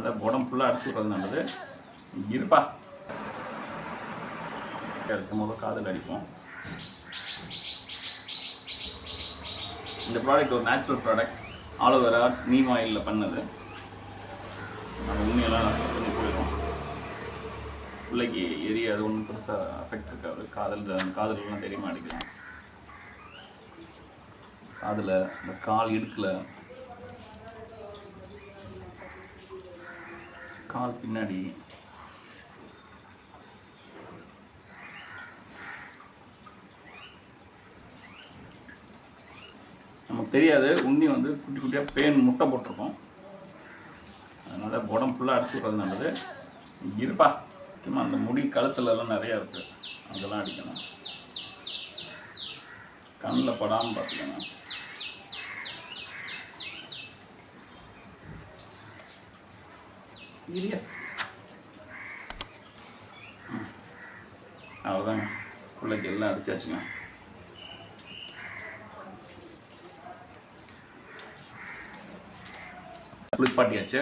அதனால் உடம்பு ஃபுல்லாக அடிச்சு விட்றது நல்லது. இருப்பா இருக்கும் போது காதில் அடிப்போம். இந்த ப்ராடக்ட் ஒரு நேச்சுரல் ப்ராடக்ட், ஆலோவேரா நீம் ஆயிலில் பண்ணது. அந்த உண்மையெல்லாம் நான் பண்ணி போயிடும். பிள்ளைக்கு எரியாது, ஒன்றும் பெருசாக அஃபெக்ட் இருக்காது. காதலெலாம் தெரியுமா அடிக்கலாம். காதில் இந்த கால் இடுக்கில், கால் பின்னாடி, நமக்கு தெரியாது. உண்ணி வந்து குட்டி குட்டியாக பேன் முட்டை போட்டிருக்கோம். அதனால் உடம்பு ஃபுல்லாக அடிச்சு விட்றது நல்லது. இருப்பா முக்கியமாக அந்த முடி கழுத்துலலாம் நிறையா இருக்குது, அதெல்லாம் அடிக்கணும். கண்ணில் படாமல் பார்த்துக்கணும். அவ்வளோதாங்க, பிள்ளைக்கு எல்லாம் அடிச்சாச்சுங்க. குளிப்பாட்டியாச்சு.